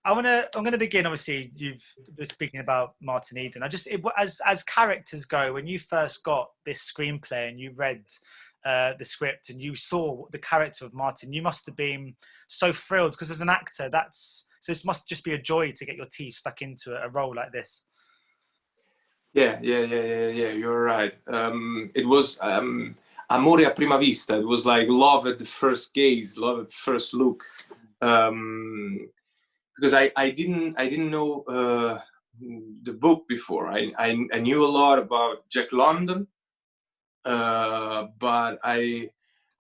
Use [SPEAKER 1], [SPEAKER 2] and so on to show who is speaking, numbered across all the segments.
[SPEAKER 1] I'm gonna begin. Obviously, you've been speaking about Martin Eden. As characters go, when you first got this screenplay and you read the script and you saw the character of Martin, you must have been so thrilled, because as an actor, this must just be a joy to get your teeth stuck into a role like this.
[SPEAKER 2] Yeah. You're right. It was amore a prima vista. It was like love at the first gaze, love at first look. Because I didn't know the book before. I knew a lot about Jack London, but I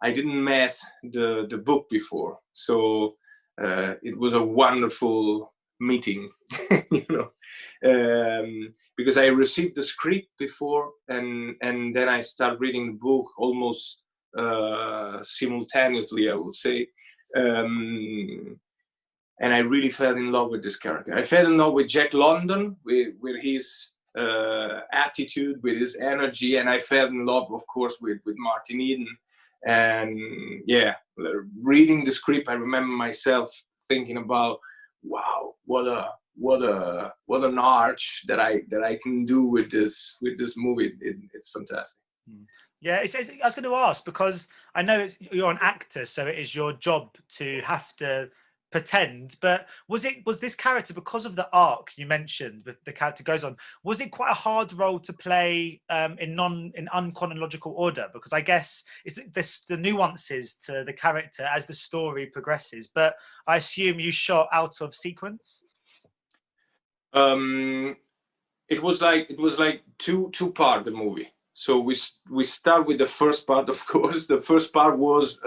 [SPEAKER 2] didn't met the book before. So it was a wonderful meeting, you know, because I received the script before, and then I started reading the book almost simultaneously, I would say. And I really fell in love with this character. I fell in love with Jack London, with his attitude, with his energy, and I fell in love, of course, with Martin Eden. And yeah, reading the script, I remember myself thinking about, wow, what an arch that I can do with this movie. It's fantastic.
[SPEAKER 1] Yeah, I was going to ask, because I know you're an actor, so it is your job to have to pretend, but was this character, because of the arc you mentioned with the character goes on, was it quite a hard role to play in unchronological order? Because I guess it's the nuances to the character as the story progresses, but I assume you shot out of sequence.
[SPEAKER 2] It was like two part the movie. So we start with the first part, of course. The first part was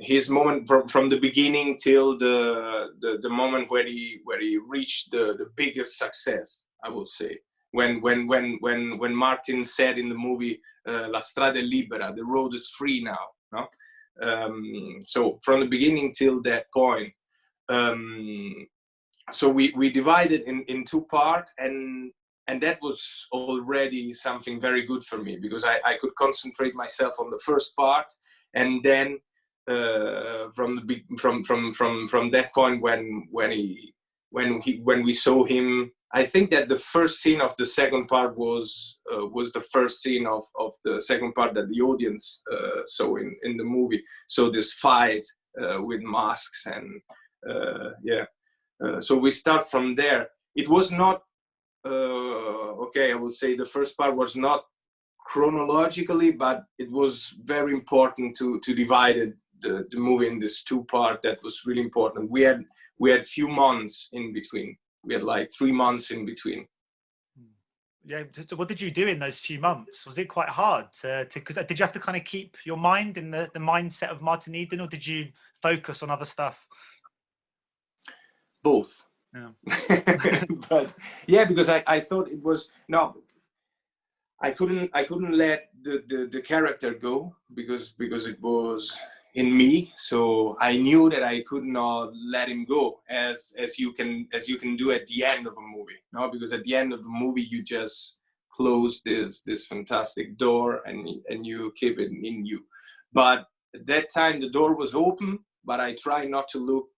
[SPEAKER 2] his moment from the beginning till the moment where he reached the biggest success, I would say. When Martin said in the movie, "La strada è libera," the road is free now. No? So from the beginning till that point. So we divided in two parts, and that was already something very good for me, because I could concentrate myself on the first part. And then from that point when we saw him, I think that the first scene of the second part was the first scene of the second part that the audience saw in the movie. So this fight with masks and so we start from there. It was not okay. I would say the first part was not chronologically, but it was very important to divide the movie in this two part. That was really important. We had few months in between. We had like 3 months in between.
[SPEAKER 1] Yeah. So what did you do in those few months? Was it quite hard because did you have to kind of keep your mind in the mindset of Martin Eden, or did you focus on other stuff?
[SPEAKER 2] Both.
[SPEAKER 1] Yeah.
[SPEAKER 2] But yeah, because I thought it was I couldn't let the character go because it was in me. So I knew that I could not let him go as you can do at the end of a movie. No, because at the end of the movie you just close this fantastic door and you keep it in you. But at that time the door was open, but I tried not to look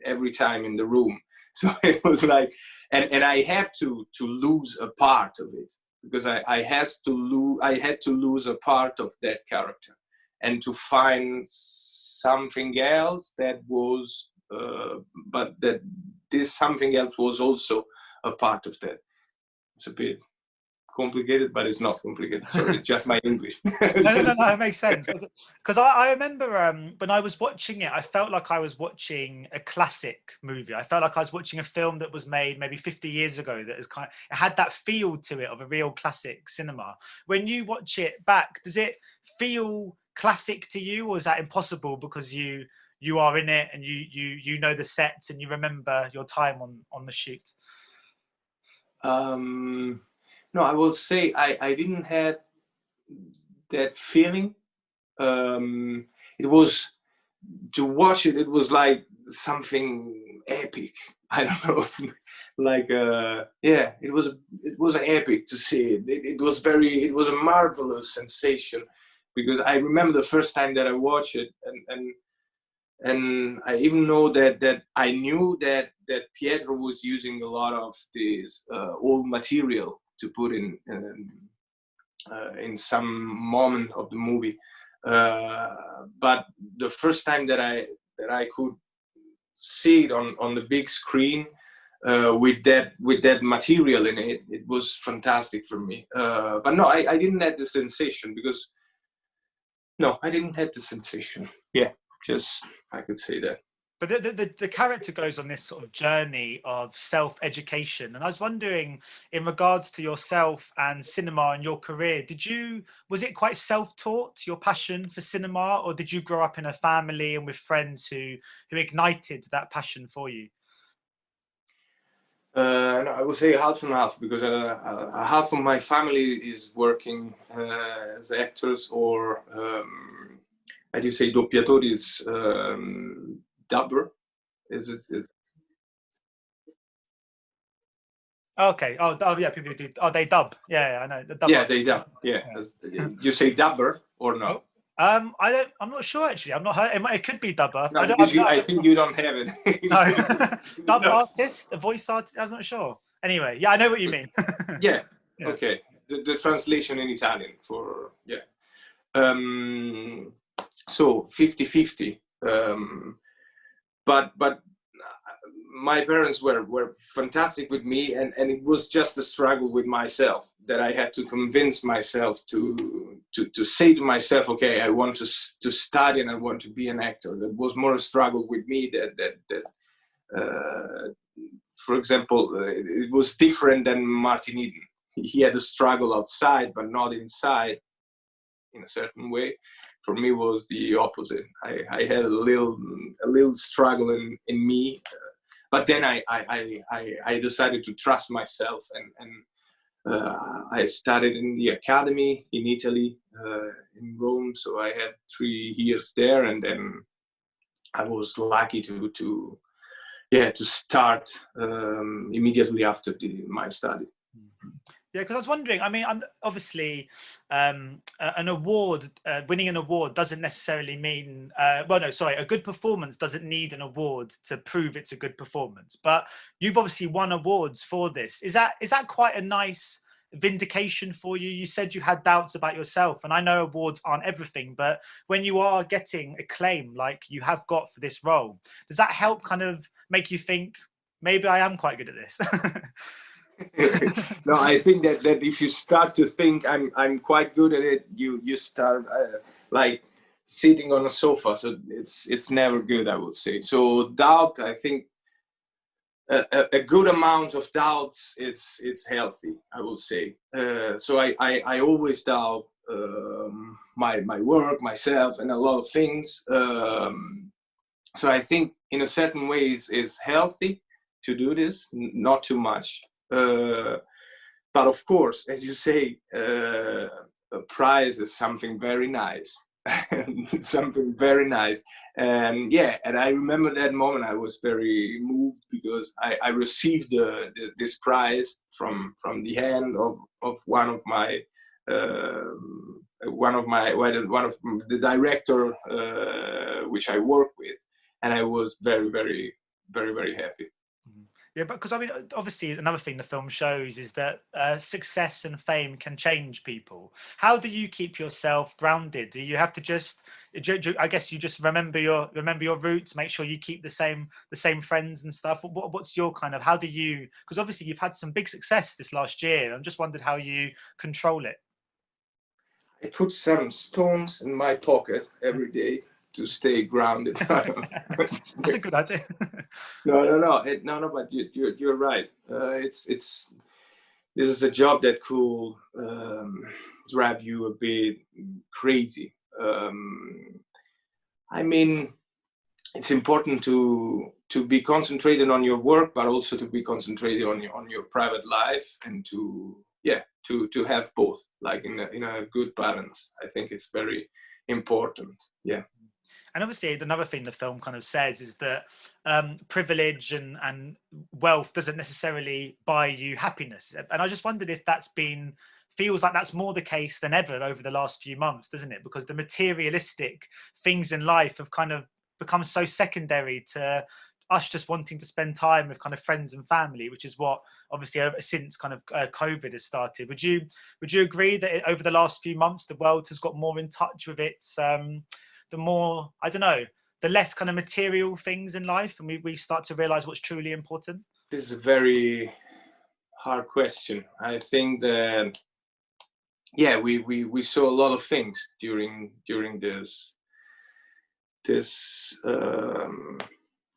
[SPEAKER 2] every time in the room. So it was like, and I had to lose a part of it, because I had to lose a part of that character and to find something else that was, but that this something else was also a part of that. It's a bit complicated, but it's not complicated. Sorry, just my English.
[SPEAKER 1] No, it makes sense. Because I remember when I was watching it, I felt like I was watching a classic movie. I felt like I was watching a film that was made maybe 50 years ago. That is it had that feel to it of a real classic cinema. When you watch it back, does it feel classic to you, or is that impossible because you are in it and you know the sets and you remember your time on the shoot?
[SPEAKER 2] No, I will say I didn't have that feeling. It was, to watch it, it was like something epic. I don't know, like it was an epic to see it. It was a marvelous sensation, because I remember the first time that I watched it, and I even know that I knew that Pietro was using a lot of this old material to put in some moment of the movie. But the first time that I could see it on the big screen with that material in it, it was fantastic for me. But no, I didn't have the sensation because I didn't have the sensation. Yeah, just I could say that.
[SPEAKER 1] But the character goes on this sort of journey of self-education, and I was wondering, in regards to yourself and cinema and your career, was it quite self-taught, your passion for cinema, or did you grow up in a family and with friends who ignited that passion for you?
[SPEAKER 2] No, I would say half and half, because half of my family is working as actors or how do you say doppiatori, is dubber. Is it?
[SPEAKER 1] Okay. Oh yeah, people do. Oh, they dub. Yeah, I know. The dub.
[SPEAKER 2] Yeah, they dub. Yeah. You say dubber or no?
[SPEAKER 1] I'm not sure actually. I'm not heard. It could be dubber.
[SPEAKER 2] No, I think you don't have it.
[SPEAKER 1] No. Dub artist, a voice artist. I'm not sure. Anyway, yeah, I know what you mean.
[SPEAKER 2] Yeah. Okay. The translation in Italian for so 50-50. But my parents were fantastic with me, and it was just a struggle with myself that I had to convince myself to say to myself, okay, I want to study and I want to be an actor. That was more a struggle with me that for example, it was different than Martin Eden. He had a struggle outside, but not inside in a certain way. For me, was the opposite. I had a little struggle in me. But then I decided to trust myself, and I studied in the academy in Italy, in Rome. So I had 3 years there, and then I was lucky to start immediately after my study.
[SPEAKER 1] Yeah, because I was wondering, I mean, I'm obviously an award, winning an award doesn't necessarily mean, a good performance doesn't need an award to prove it's a good performance. But you've obviously won awards for this. Is that quite a nice vindication for you? You said you had doubts about yourself, and I know awards aren't everything, but when you are getting acclaim like you have got for this role, does that help kind of make you think, maybe I am quite good at this?
[SPEAKER 2] No, I think that if you start to think I'm quite good at it, you start like sitting on a sofa. So it's never good, I would say. So doubt, I think a good amount of doubts, it's healthy, I would say. So I always doubt my work, myself, and a lot of things. So I think in a certain way is healthy to do this, not too much. But of course, as you say, a prize is something very nice. Something very nice. And I remember that moment. I was very moved because I received this prize from the hand of one of the director which I work with, and I was very, very, very, very happy.
[SPEAKER 1] Yeah, but because I mean, obviously, another thing the film shows is that success and fame can change people. How do you keep yourself grounded? Do you have to just, I guess, you just remember your roots, make sure you keep the same friends and stuff? What's your kind of, how do you? Because obviously, you've had some big success this last year. I'm just wondered how you control it.
[SPEAKER 2] I put some stones in my pocket every day to stay grounded.
[SPEAKER 1] That's a good idea.
[SPEAKER 2] No, but you're right. This is a job that could drive you a bit crazy. I mean, it's important to be concentrated on your work, but also to be concentrated on your private life, and to have both, like in a good balance. I think it's very important. Yeah.
[SPEAKER 1] And obviously, another thing the film kind of says is that privilege and wealth doesn't necessarily buy you happiness. And I just wondered if feels like that's more the case than ever over the last few months, doesn't it? Because the materialistic things in life have kind of becomes so secondary to us just wanting to spend time with kind of friends and family, which is what obviously since kind of COVID has started. Would you agree that over the last few months the world has got more in touch with its the more, I don't know, the less kind of material things in life, and we start to realize what's truly important?
[SPEAKER 2] This is a very hard question. I think that we saw a lot of things during this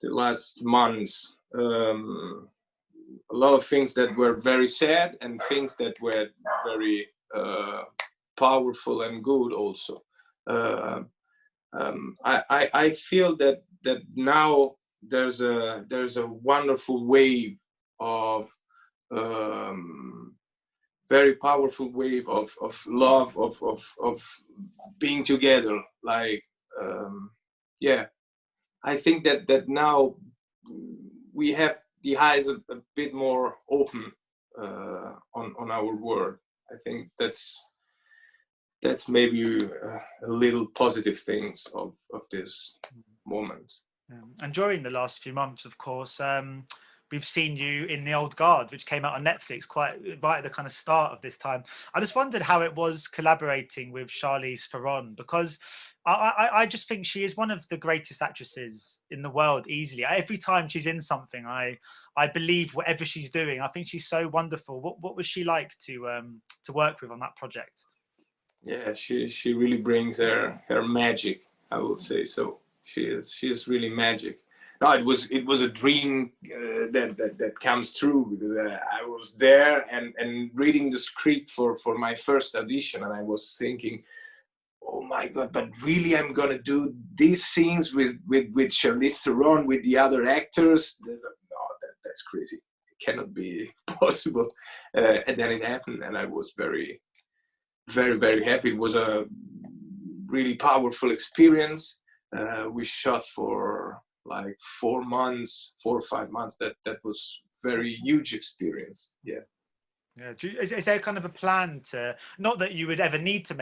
[SPEAKER 2] the last months. A lot of things that were very sad and things that were very powerful and good also. I feel that now there's a wonderful wave of very powerful wave of love, of being together. Like I think that now we have the eyes a bit more open on our world. I think that's maybe a little positive things of this moment.
[SPEAKER 1] And during the last few months, of course, we've seen you in The Old Guard, which came out on Netflix quite right at the kind of start of this time. I just wondered how it was collaborating with Charlize Theron, because I just think she is one of the greatest actresses in the world, easily. Every time she's in something, I believe whatever she's doing. I think she's so wonderful. What was she like to work with on that project?
[SPEAKER 2] Yeah, she really brings her magic, I would say so. She is really magic. No, it was a dream that comes true, because I was there and reading the script for my first audition, and I was thinking, oh my God, but really I'm gonna do these scenes with Charlize Theron, with the other actors? No, that's crazy. It cannot be possible. And then it happened, and I was very, very, very happy. It was a really powerful experience. We shot for like 4 or 5 months. That was very huge experience. Yeah.
[SPEAKER 1] Is there kind of a plan to, not that you would ever need to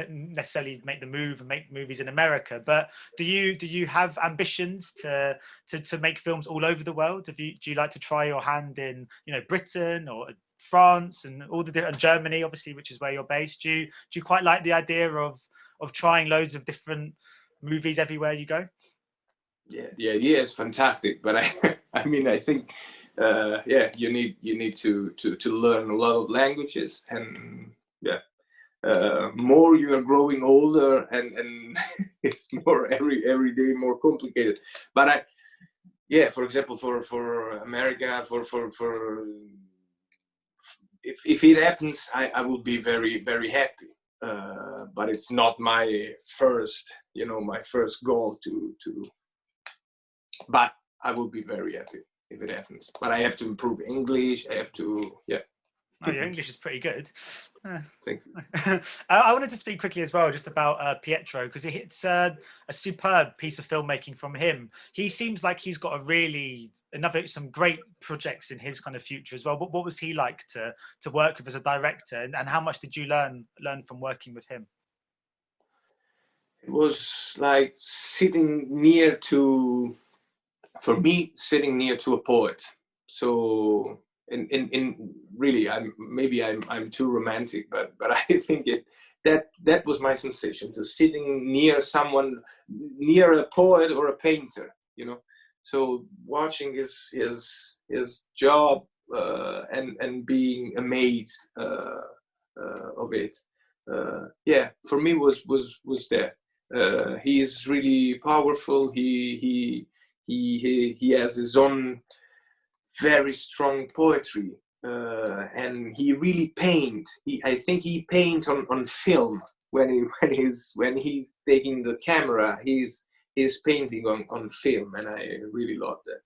[SPEAKER 1] necessarily make the move and make movies in America, but do you have ambitions to make films all over the world? Do you like to try your hand in, you know, Britain or France and all the different, Germany obviously, which is where you're based? Do you quite like the idea of trying loads of different movies everywhere you go?
[SPEAKER 2] Yeah, the idea is fantastic, but I mean, I think you need to learn a lot of languages, and more you are growing older, and it's more every day more complicated. But for example, for America, for if it happens, I will be very, very happy. But it's not my first goal to. But I will be very happy if it happens. But I have to improve English. I have to,
[SPEAKER 1] Oh, your English is pretty good.
[SPEAKER 2] Thank you.
[SPEAKER 1] I wanted to speak quickly as well just about Pietro, because it's a superb piece of filmmaking from him. He seems like he's got some great projects in his kind of future as well. What was he like to work with as a director, and how much did you learn from working with him?
[SPEAKER 2] It was like sitting near to a poet. So in really, I'm too romantic, but I think that was my sensation, to sitting near someone, near a poet or a painter, you know. So watching his job and being amazed of it, for me was there. He is really powerful. He has his own very strong poetry, and he really paint. I think he paint on film when he's taking the camera. He's painting on film, and I really love that.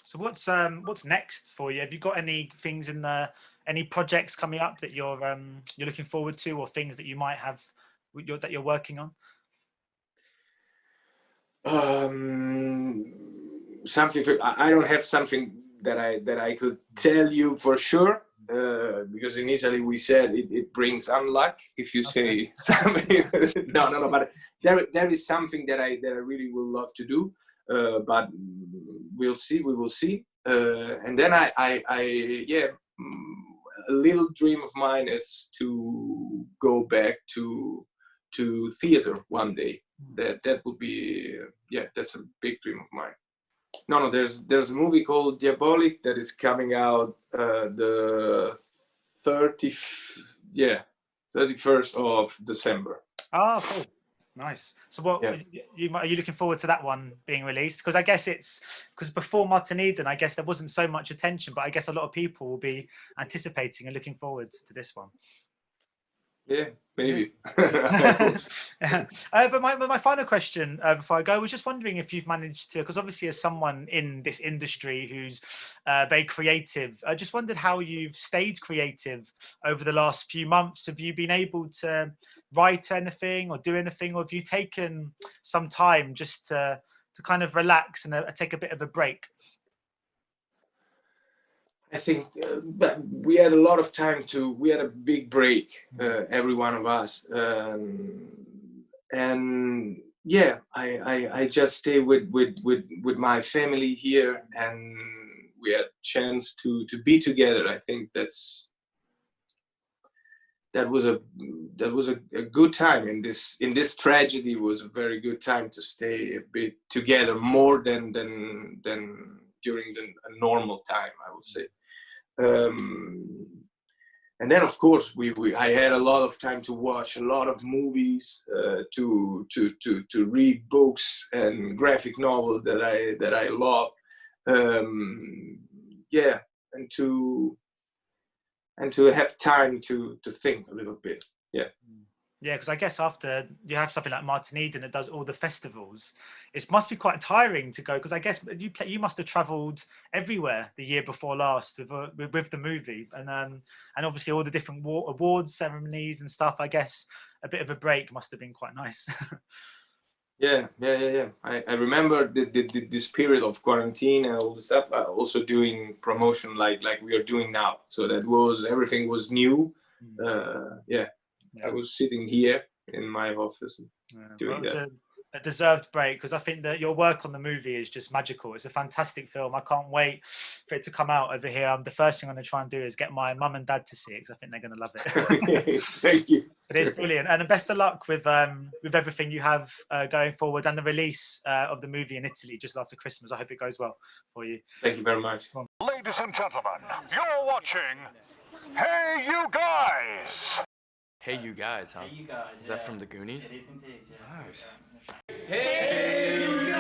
[SPEAKER 1] So what's next for you? Have you got any things any projects coming up that you're looking forward to, or things that you might have that you're working on?
[SPEAKER 2] I don't have something that I could tell you for sure, because in Italy we said it brings unluck if you say something. No, but there is something that I really would love to do, but we will see. And then a little dream of mine is to go back to theater one day. That would be that's a big dream of mine. No, there's a movie called Diabolic that is coming out the 31st of December.
[SPEAKER 1] Oh, cool. Nice. So what are you looking forward to that one being released? Because I guess it's because before Martin Eden, I guess there wasn't so much attention, but I guess a lot of people will be anticipating and looking forward to this one.
[SPEAKER 2] Yeah, maybe.
[SPEAKER 1] But my final question before I go was just wondering if you've managed to, because obviously as someone in this industry who's very creative, I just wondered how you've stayed creative over the last few months. Have you been able to write anything or do anything, or have you taken some time just to kind of relax and take a bit of a break?
[SPEAKER 2] I think we had a lot of time we had a big break, every one of us. And yeah, I just stay with my family here, and we had chance to be together. I think that was a good time in this tragedy. Was a very good time to stay a bit together, more than during a normal time, I would say. And then of course I had a lot of time to watch a lot of movies, to read books and graphic novels that I love, and to have time to think a little bit.
[SPEAKER 1] Yeah, because I guess after you have something like Martin Eden that does all the festivals, it must be quite tiring to go. Because I guess you must have travelled everywhere the year before last with the movie, and obviously all the different awards ceremonies and stuff. I guess a bit of a break must have been quite nice.
[SPEAKER 2] Yeah. I remember this period of quarantine and all the stuff. Also doing promotion like we are doing now. So everything was new. I was sitting here in my office doing that.
[SPEAKER 1] A deserved break, because I think that your work on the movie is just magical. It's a fantastic film. I can't wait for it to come out over here. The first thing I'm going to try and do is get my mum and dad to see it, because I think they're going to love it.
[SPEAKER 2] Okay, thank you.
[SPEAKER 1] It is brilliant, and best of luck with everything you have going forward, and the release of the movie in Italy just after Christmas. I hope it goes well for you.
[SPEAKER 2] Thank you very much.
[SPEAKER 3] Ladies and gentlemen, you're watching Hey You Guys!
[SPEAKER 4] Hey You Guys, huh?
[SPEAKER 5] Hey You Guys.
[SPEAKER 4] Is that from the Goonies?
[SPEAKER 5] It is indeed, yeah.
[SPEAKER 4] Nice.
[SPEAKER 5] Hey You